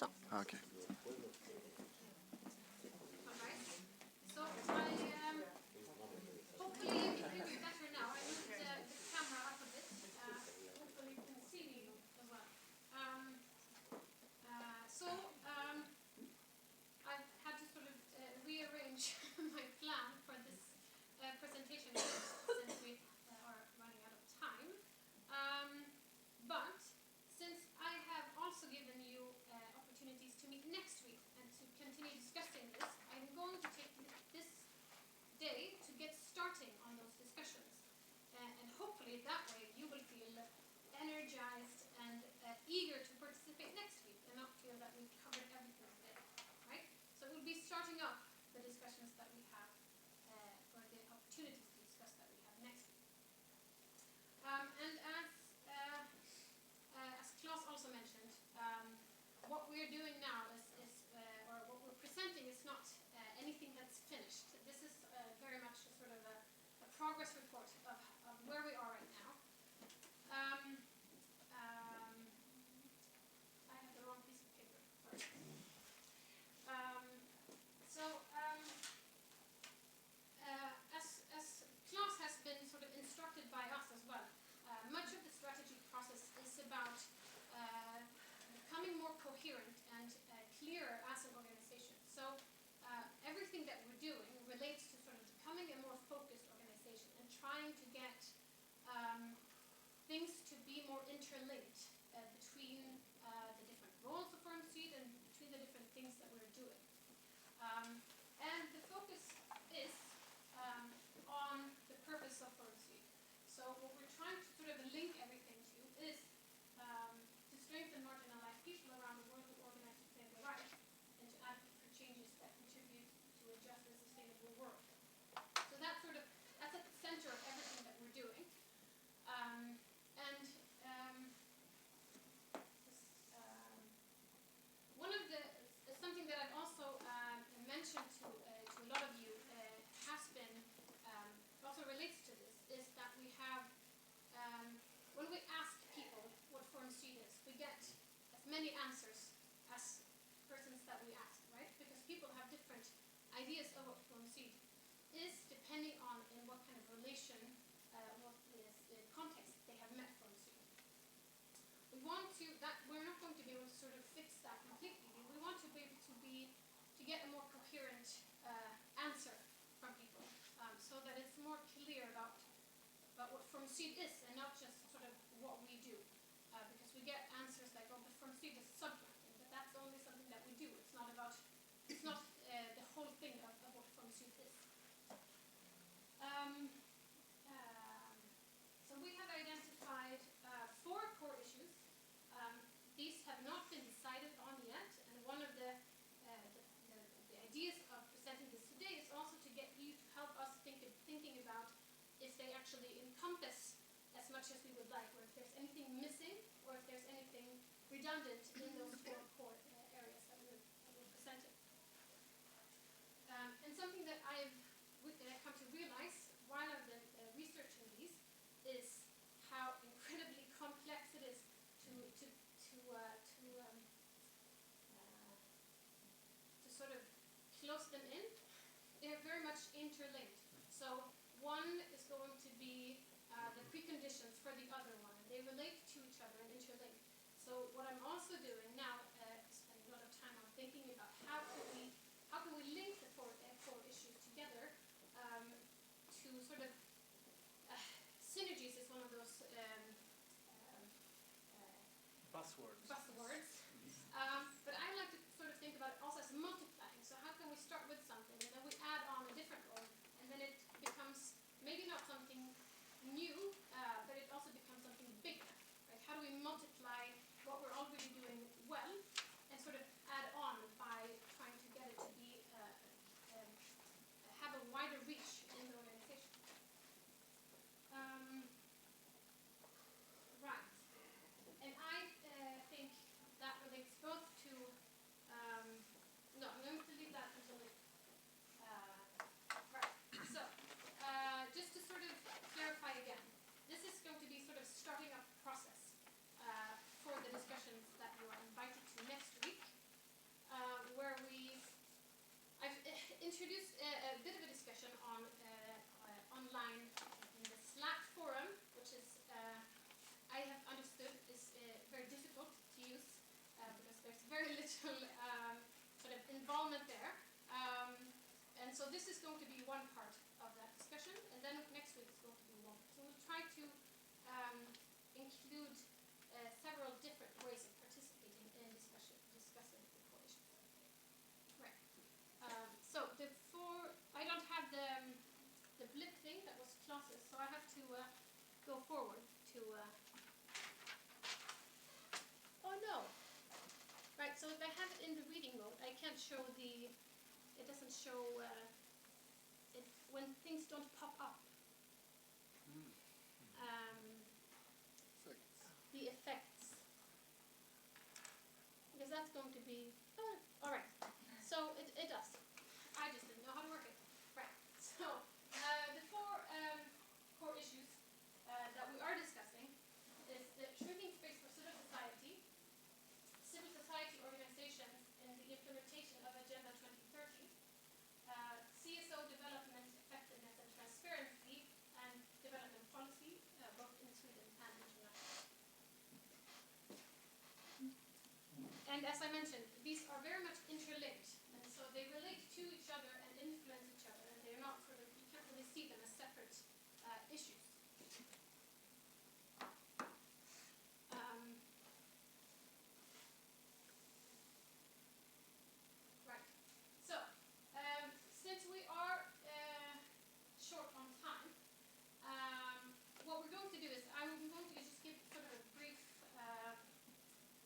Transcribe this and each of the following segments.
So. Okay. Alright. So I hopefully you can hear me better now. I moved the camera up a bit. Hopefully you can see me as well. I've had to sort of rearrange my plan for this presentation since we are running out of time. But since I have also given you opportunities to meet next week and to continue discussing this, I'm going to take this day to get starting on those discussions. And hopefully that way you will feel energized and eager to participate next week and not feel that we've covered everything today, right? So we'll be starting up the discussions that we have, or the opportunities to discuss that we have next week. And as Claes also mentioned, what we're doing now or what we're presenting is not anything that's finished. This is very much a sort of a progress report of where we are right now. I have the wrong piece of paper. As Claes has been sort of instructed by us as well, much of the strategy process is about becoming more coherent and clearer as an organization. So everything that we're doing relates to sort of becoming a more focused organization and trying to get things to be more interlinked between the different roles of Firm Suite and between the different things that we're doing. And the focus is on the purpose of Firm Suite. So what we're trying to sort of link everything to is to strengthen marginalized people around the world who organize to claim their rights and to advocate for changes that contribute to a just and sustainable world. So that's at the center of everything that we're doing. Something that I've also mentioned to a lot of you has been also relates to this is that we have when we ask people what Firm Suite is, we get as many answers as persons that we ask, right? Because people have different ideas of what Firm Suite is depending on in what kind of relation, what is the context they have met Firm Suite. We're not going to be able to sort of fix that completely. We want to be able to get a more coherent answer from people, so that it's more clear about what Firm Suite is and not just sort of what we do. Because we get answers like, oh, but Firm Suite is subcontracting, but that's only something that we do. It's not the whole thing of what Firm Suite is. So we have identified 4 core issues. These have not been decided on yet, and one of the ideas of presenting this today is also to get you to help us thinking about if they actually encompass as much as we would like, or if there's anything missing, or if there's anything redundant in those 4 core areas that we're presenting. And something that I've come to realize while I've been researching these is how incredibly complex it is to sort of close them in. They're very much interlinked. So one is going to be the preconditions for the other one. They relate to each other and interlink. So what I'm also doing now is spending a lot of time on thinking about how can we link the 4 issues together to sort of synergies is one of those buzzwords. But I like to sort of think about it also as multiplying. So how can we start with something and then we add on a different role, and then it becomes maybe not something new, but it also becomes something bigger. Right? How do we multiply what we're already doing well and sort of add on by trying to get it to be have a wider reach in the organization? Right. And I think involvement there. And so this is going to be one part of that discussion, and then next week is going to be one. So we'll try to include several different ways of participating in discussing the core issues. Right. So before, I don't have the blip thing that was classes, so I have to go forward to. Oh no! Right. So if I have it in the reading mode, I can't show the. It doesn't show it when things don't pop up. The effects. Because that's going to be. All right. So it does. I just didn't know how to work it. Right. So the four core issues that we are discussing is the shrinking space for civil society organizations in the implementation of Agenda 2030, CSO development effectiveness and transparency, and development policy, both in Sweden and internationally. And as I mentioned, these are very much interlinked, and so they relate to each other and influence each other, and they're not sort of, you can't really see them as separate issues. Right. So, since we are short on time, what we're going to do is I'm going to just give sort of a brief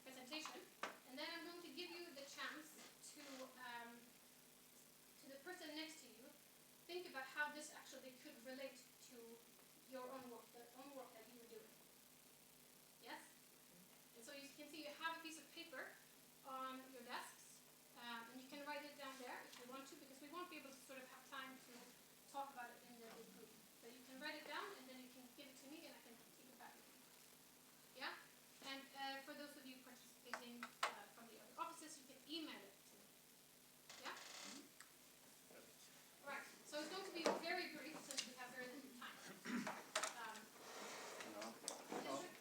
presentation, and then I'm going to give you the chance to the person next to you, think about how this actually could relate to your own work, the own work that you were doing. Yes? And so you can see you have a piece of paper on your desks, and you can write it down there if you want to, because we won't be able to sort of have time to talk about it in the big group. So you can write it down, and then you can give it to me, and I can take it back with you. Yeah? And for those of you participating from the other offices, you can email it to me. Yeah? All right. So it's going to be very brief since we have very little time.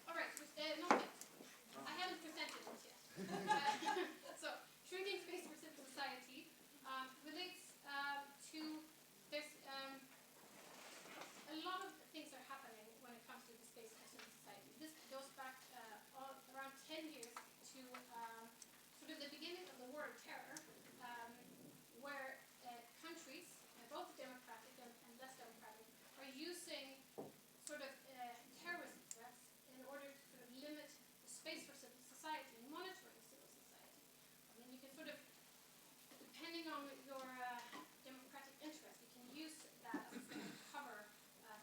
All right. Not yet. I haven't presented it yet. So shrinking space for civil society relates to there's a lot of things are happening when it comes to the space for civil society. This goes back around 10 years to sort of the beginning of the War on Terror, where countries, both democratic and less democratic, are using sort of terrorist threats in order to sort of limit the space for civil society and monitoring civil society. I mean, you can sort of, depending on your democratic interest, you can use that as sort of cover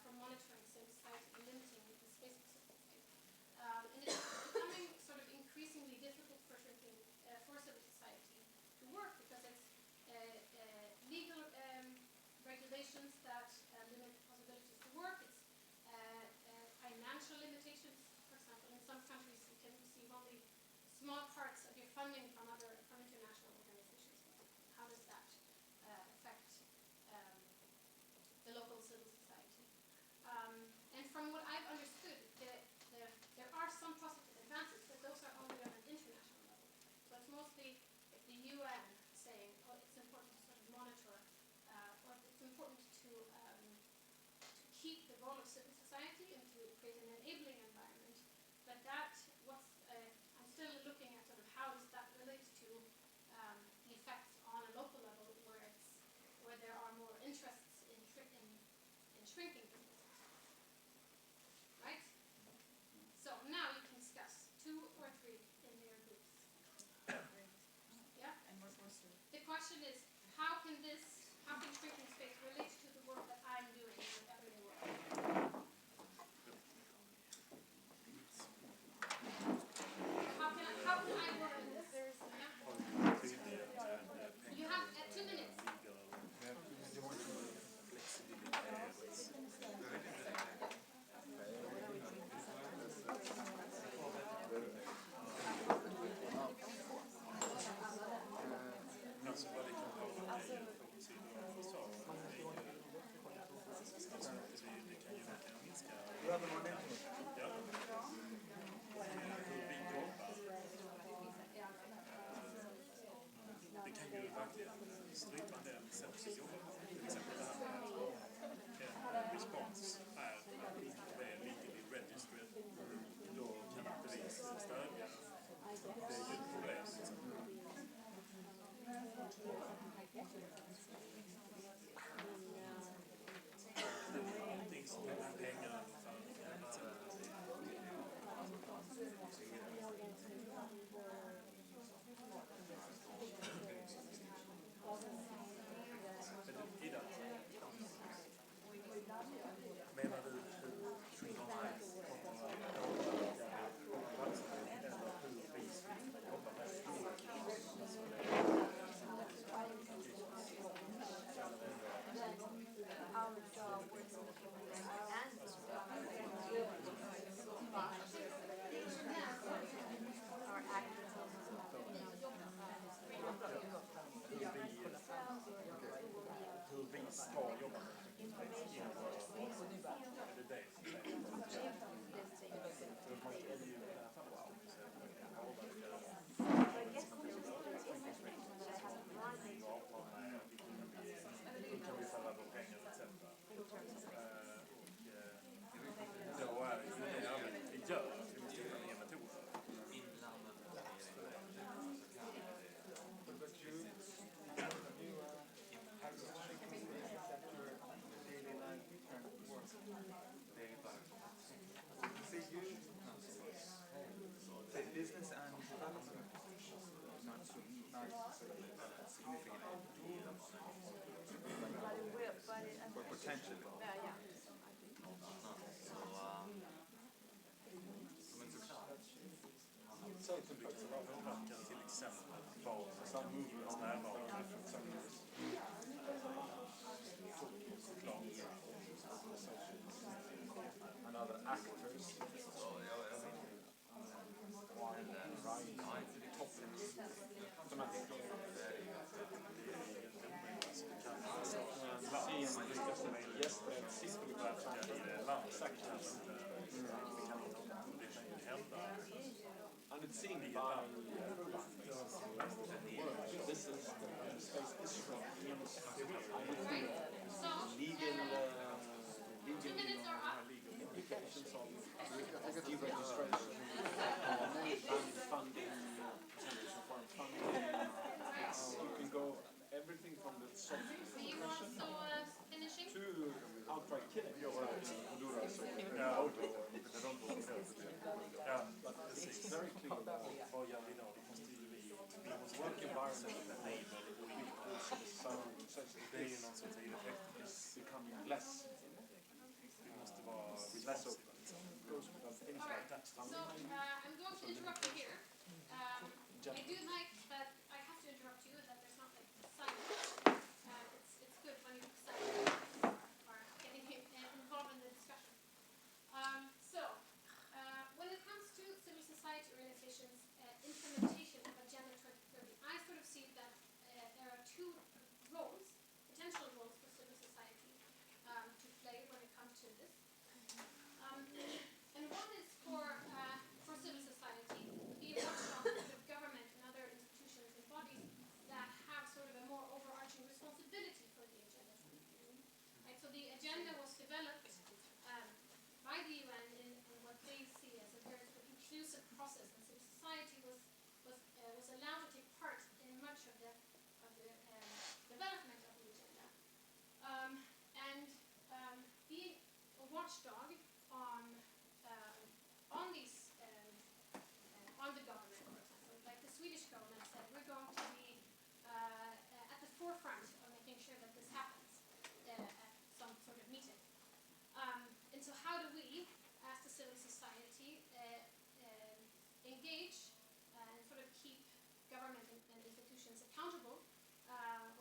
for monitoring civil society and limiting the space for civil society. And it's becoming sort of increasingly difficult for civil society to work because it's legal regulations that limit possibilities to work. It's financial limitations. For example, in some countries you can receive only small parts of your funding from international organizations. How does that affect the local civil society? And from what I've understood, there are some positive advances, but those are only on an international level. So it's mostly if the UN saying, oh, it's important to sort of monitor, or it's important to keep the role of civil society and to create an enabling environment. But I'm still looking at sort of how does that relate to the effects on a local level where there are more interests in shrinking businesses. Right? So now you can discuss 2 or 3 in your groups. Yeah? And what's the question is, how can shrinking space relate to the work that I'm doing in the everyday world? How can I work in this? You have 2 minutes. But potentially. Till exempel som movements närvaro And other actors. And it's seen by this is the space is from So, legal 2 minutes are up. implications of deregistration and funding, percentage of foreign funding. You can go everything from the soft Are you also finishing? to outright killing. But it's very clear that work environment is becoming less open. Alright, so I'm going to interrupt you here. I do like that I have to interrupt you, that there's not like silence. It's good when you are getting involved in the discussion. When it comes to civil society organizations' implementation of Agenda 2030, I sort of see that there are two roles, potential roles for civil society to play when it comes to this. And one is for civil society to be a watchdog of government and other institutions and bodies that have sort of a more overarching responsibility for the Agenda 2030. Right? So the agenda was developed by the UN in what they see as a very sort of inclusive process, and civil society was allowed to take part in much of the development of the agenda. Being a watchdog on these on the government, for example, like the Swedish government said, we're going to be at the forefront of making sure that this happens at some sort of meeting. And so how do we, as the civil society, engage and sort of keep government and institutions accountable,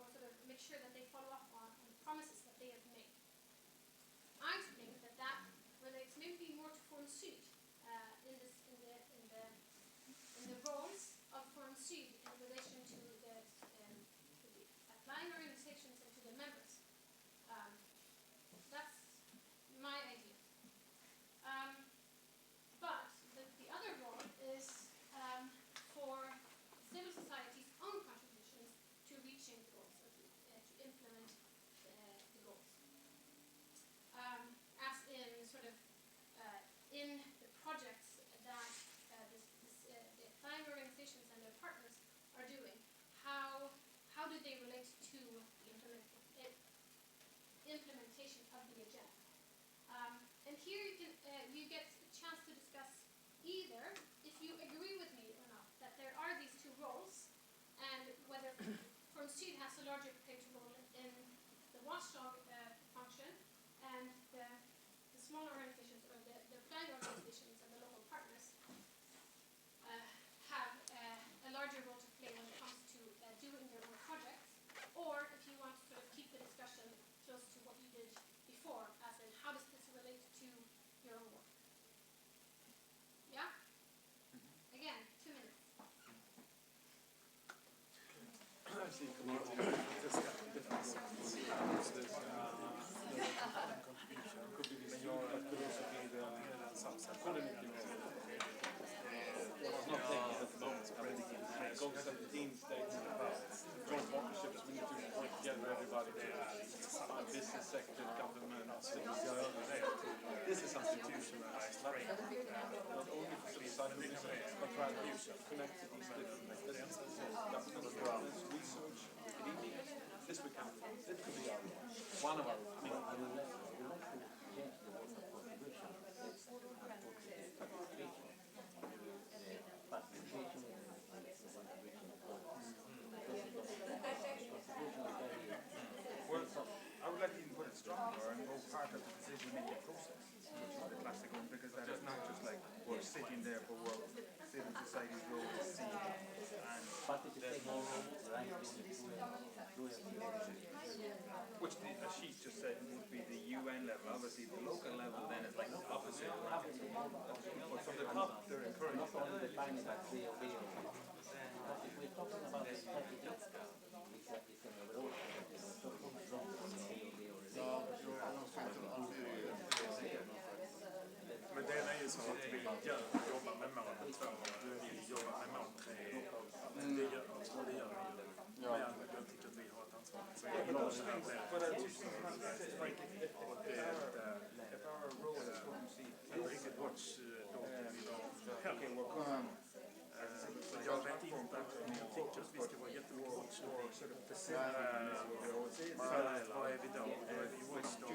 or sort of make sure that they follow up on the promises that they have made? I think that relates maybe more to Forum Syd in the roles of Forum Syd in relation to the applying organizations and to the members. That's my idea. But the other role is for civil society's own contributions to reaching the goals, or to implement the goals. As in sort of in the projects that the applying organizations and their partners are doing, how do they relate to the implementation of the agenda? And here you get a chance to discuss either if you agree with me or not that there are these two roles, and whether Forum Syd has a larger role in the watchdog function, and the smaller organizations, or the applying organizations and the local partners have a larger role to play when it comes to doing their own projects, or if you want to sort of keep the discussion close to what you did before, as in how does this relate to your own work? Yeah? Again, 2 minutes. Joint partnerships, we need to work together, everybody, business sector, government, this is something institutionalized, not only for society, but rather connect to these different businesses, government, research, academia. This could be one of our Which as she just said would be the UN level. Obviously the local level then is like the opposite. But from the top they're encouraged. Men det är ju så att vi jobbar med mål 2, vi jobbar med mål 3. Det gör vi ju. Men jag tycker att vi har ett ansvar. Så jag vill också ha det riktigt watch då vi heller. Jag vet inte, men jag tycker att vi ska vara jättemycket watch då. Vad är vi då? Är vi watch då?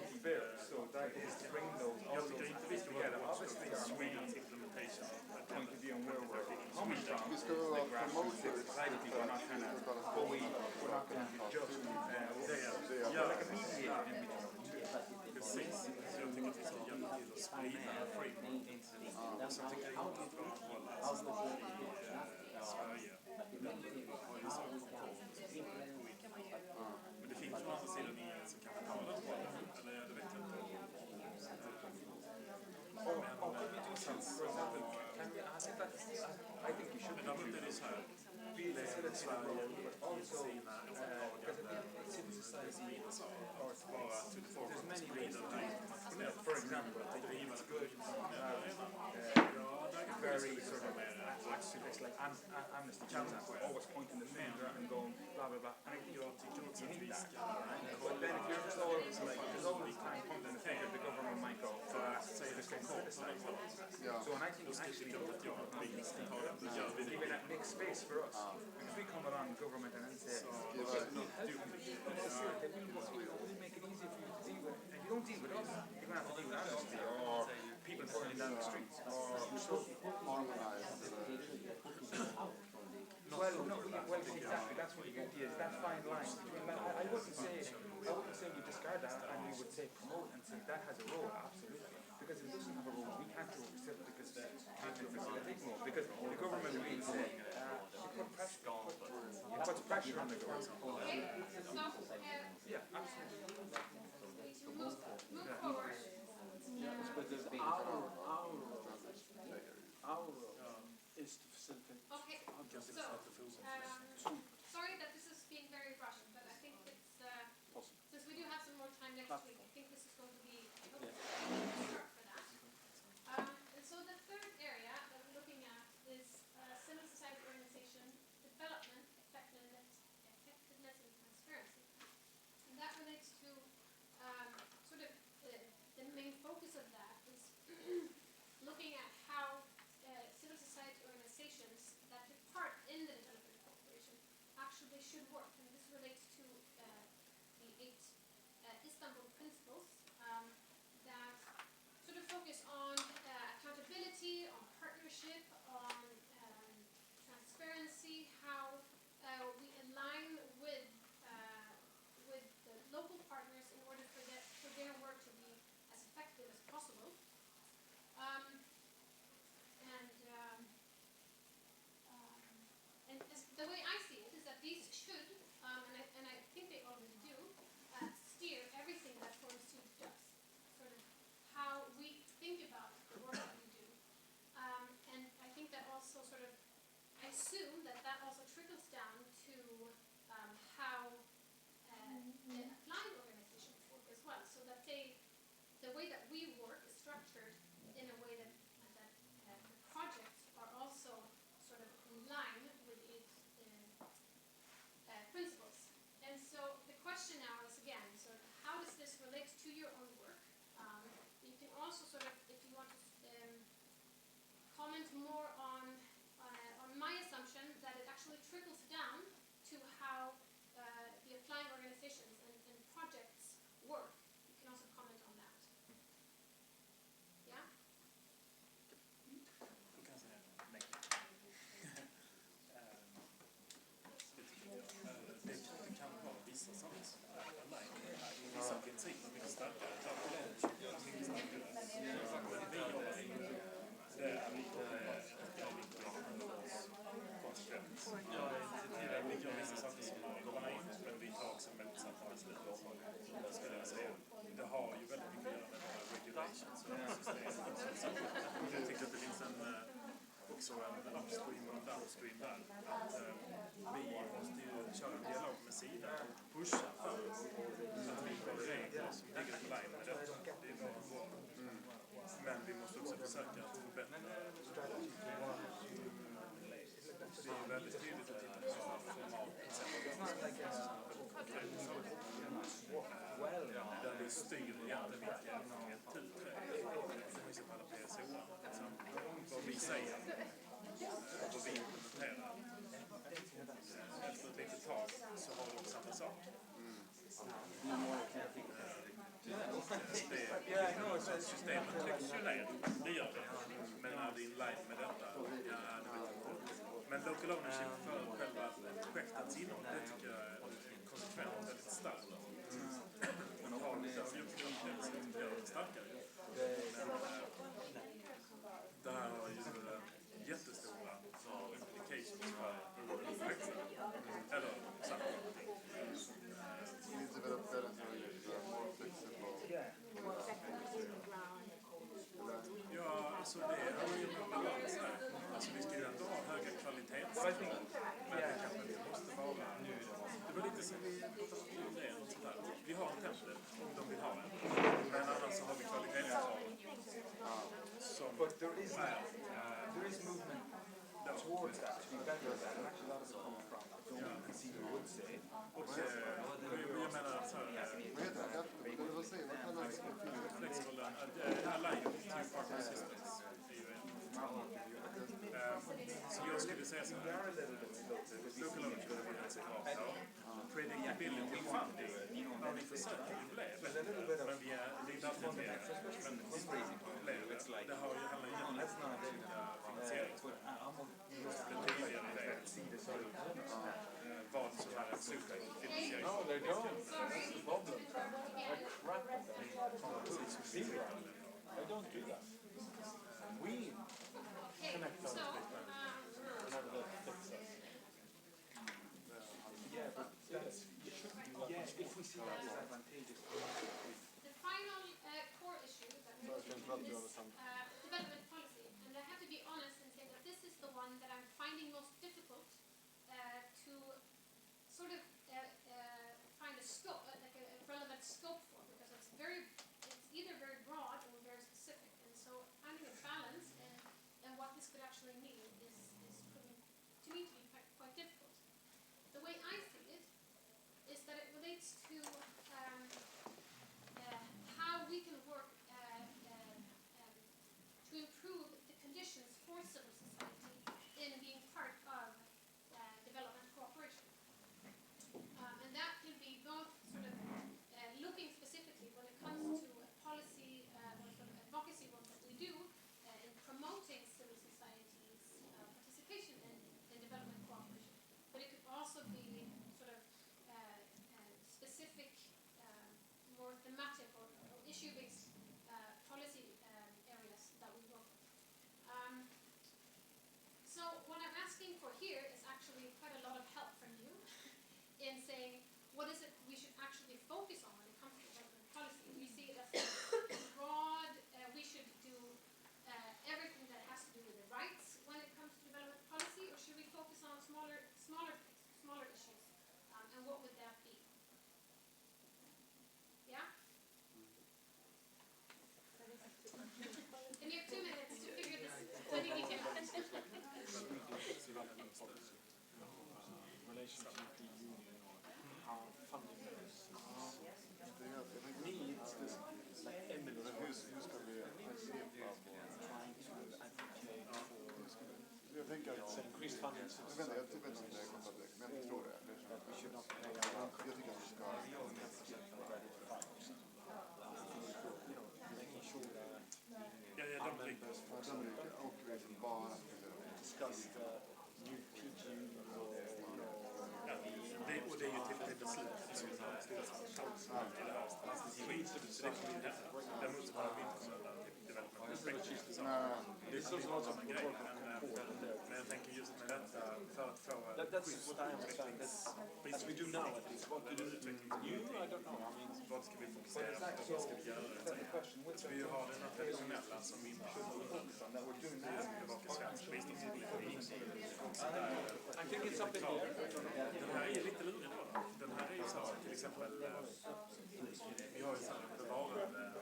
Jag tycker inte vi ska vara watch då. Det är Sweden implementation point of view and where we're coming from. Vi ska vara promoter. We're not kind of we're not going to just like a mediator in between. Precis. Så jag tycker att vi ska hjälpa till att sprida framework. Och så tycker jag inte att våra roller i Sverige har ju så men det finns ju å andra sidan ingen som kan betala för det. Eller det vet jag inte. I think you should. Men därför är det så här. Sverige i sina åtaganden bara till folk att sprida det här internationellt. For example, att driva det på internationella arenan. Very sort of it's like Amnesty International always pointing the finger and going blah blah blah. And jag tycker också att vi ska but then if you're always like there's always time pointing the finger, the government might go say this can criticize. So and I think actually even that makes space for us. Because we come along government and then say will make it easier for you to deal with. If you don't deal with us, you're gonna have to deal with Amnesty or people burning down the streets or well, exactly. That's what the idea is. That fine line between. I wouldn't say we discard that, and we would say promote and say that has a role, absolutely. Because if it doesn't have a role, we can't overstep because because the government will say it puts pressure on the government. Okay, so Yeah, absolutely. move forward. Our is to facilitate. Okay, so sorry that this is being very rushed, but I think it's since we do have some more time next week, I think this is going to be helpful for that. And so the third area that we're looking at is civil society organization development, effectiveness and transparency. And that relates to sort of the main focus of that is looking at how civil society organizations that take part in the development cooperation actually should work. And this relates to the 8 Istanbul principles that sort of focus on accountability, on partnership, on transparency, how we align with the local partners in order for their work to be as effective as possible. And the way I see it is that these should, and I think they already do, steer everything that Forum Syd does. Sort of how we think about the work that we do. And I think that also sort of, I assume that also trickles down to how the applying organizations work as well. So that the way that we work is structured in a way that the projects are also sort of in line with its principles. And so the question now is again, sort of how does this relate to your own work? You can also sort of, if you want to comment more on my assumption that it actually trickles down to how the applying organizations and projects work. You can also comment on that. Yeah? Då kan jag säga nej. Det kan vara vissa sånt vissa principer mycket starkare. Mycket starkare. Men vi jobbar det är lite konsekvent. application system. Jag tycker att det finns också en upstream och en downstream där. Att vi måste ju köra en dialog med Sida och pusha för att vi har regler som ligger på line med detta. Det är bra. Men vi måste också försöka att förbättra. Det är väldigt tydligt att titta på format där vi styr egentligen vilka som vi ska kalla PSO. Vad vi säger, vad vi implementerar. Efter ett litet tag så har de samma sak. Systemet trycks ju ner, det gör det. Men när det är in line med detta, ja, det vet jag inte. Men local ownership för själva projektets innehåll, det tycker jag är konsekvent väldigt starkt. Har vi uppgifter som gör det starkare. Men det här har ju jättestora implications för projektet. Eller sammanhållning. Ja, alltså det är ju en balans här. Alltså vi ska ju ändå ha höga kvalitetskrav. Men det kanske inte måste vara nu. Det var lite som vi pratade om det. Vi har en tempel om de vill ha en. Men annars så har vi kvalitetskrav. But there is movement towards that, to be better at that, and actually a lot of it comes from the consumer would say. Och jag menar så här, flexible align to partner systems. Så jag skulle säga så här, local ownership är ett bra. Predictability och funding, ja, vi försöker ju bli det. Men det är inte alltid det. Men det har ju handlat ju om finansieringsprogram. Vad som är ett superfinansiering. No, they don't. That's the problem. I crap at them. I don't do that. We connect So, yeah, but that's, if we see that as advantageous. the final core issue that we're looking at is development policy. And I have to be honest and say that this is the one that I'm finding most difficult to sort of find a scope, like a relevant scope for, because it's either very broad or very specific. And so finding a balance and what this could actually mean is proving to me to be quite difficult. The way I see it is that it relates to how we can work to improve the conditions for civil society in being part of development cooperation. And that can be both sort of looking specifically when it comes to policy or sort of advocacy work that we do in promoting civil society's participation in development cooperation. But it could also be sort of specific, more thematic or issue-based policy areas that we work with. So what I'm asking for here is actually quite a lot of help from you in saying what is it we should actually focus on when it comes to development policy. We see it as broad, we should do everything that has to do with the rights when it comes to development policy, or should we focus on smaller things, smaller issues, and what would that be? Yeah? And you have 2 minutes to figure this tiny detail out. Relation to the union or how funding is needs this like Emily trying to advocate for increased funding to that we should not pay our making sure that our members for discuss the new PGU och det är ju till beslutet som är däremot så har vi inte kommit till development. Det är så som en grej. Men jag tänker just med detta, för att få en That's schysst what I understand. As we do now, at least. What to do new, I don't know. I mean, vad ska vi fokusera på, vad ska vi göra? Så vi har den här traditionella som min bevakar svensk biståndspolitik. I think it's something there. Den här är lite lurig då. Den här är ju så till exempel, vi har ju så här bevarande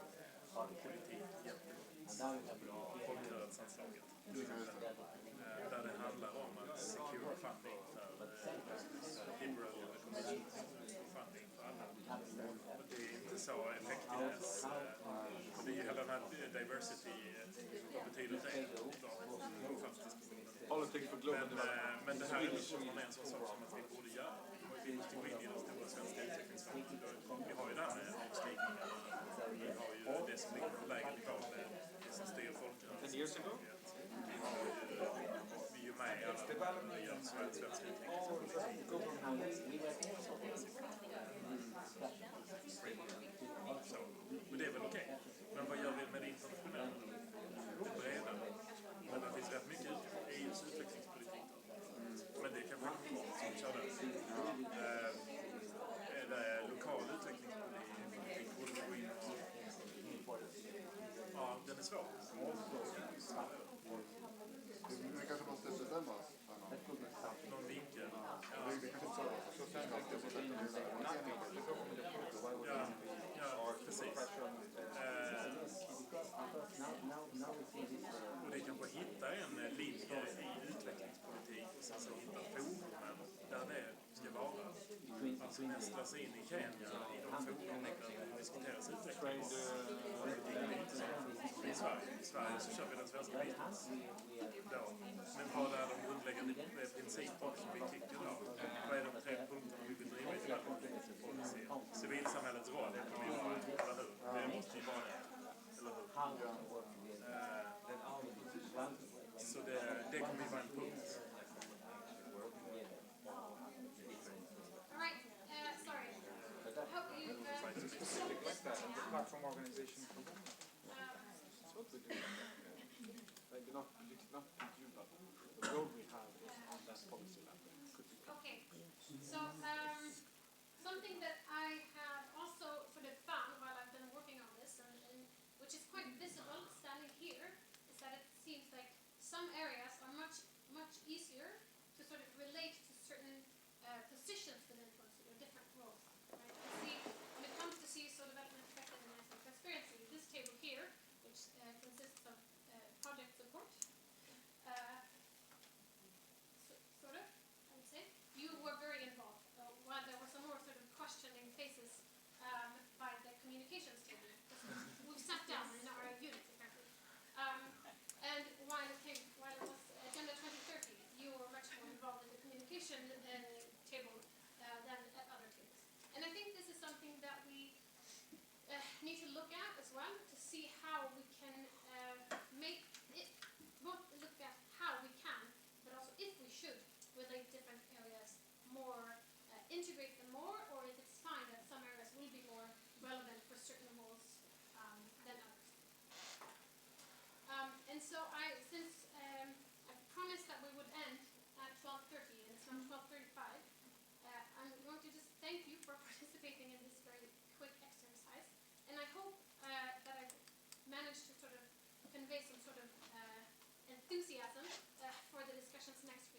politik gentemot folkrörelseanslaget. Där det handlar om att secure funding för liberal commission funding för alla. Och det är inte så effektivt. Det är ju hela den här diversity, vad betyder det då? Politics for global development. Men det här är fortfarande en sån sak som att vi borde göra. Vi måste gå in i den stora svenska utvecklingsfonden. Vi har ju det här med avskrivningar. Vi har ju det som ligger på lägre nivå, det som styr folkrörelsen. Vi är ju med i alla nya svensk utvecklingspolitik. Så, och det är väl okej. Men vad gör vi med det internationella? Det breda. Men det finns rätt mycket EUs utvecklingspolitik då. Men det kan vara som kör den. Är det lokal utvecklingspolitik borde vi gå in och... Ja, den är svår. Vi kanske måste bestämma oss. Någon vinkel. Vi kanske inte så Ja, precis. Och det kanske hitta en linje i utvecklingspolitik och sen så hitta forumen där det ska vara. Alltså nästla sig in i Kenya i de forumen där det diskuteras utvecklingspolitik. I Sverige så kör vi den svenska bistånds. Men vad är de grundläggande principerna som vi tycker då? Vad är de 3 punkterna vi vill driva i policy? Civilsamhällets roll, det kommer ju vara, eller hur? Det måste ju vara det, eller hur? Så det kommer ju vara en punkt. Alright, sorry. I hope you The platform organization for women. That's what we do. Maybe not you, but the road we have is on that policy level. Could be. okay. So something that I have also sort of found while I've been working on this, and which is quite visible standing here, is that it seems like some areas are much easier to sort of relate to certain positions within policy or different roles. Right? You see, when it comes to CSO development, effectiveness, and transparency, this table here, which consists of project support, sort of, I would say, you were very involved. While there were some more sort of questioning faces by the communications team, we've sat down in our unit apparently. And while it was Agenda 2030, you were much more involved in the communication table than at other tables. And I think this is something that we need to look at as well, to see how we can make it, both look at how we can, but also if we should relate different areas more, integrate them more, or if it's fine that some areas will be more relevant for certain roles than others. And so since I promised that we would end at 12:30, and it's now 12:35, I'm going to just thank you for participating in this very quick exercise. And I hope that I've managed to sort of convey some sort of enthusiasm for the discussions next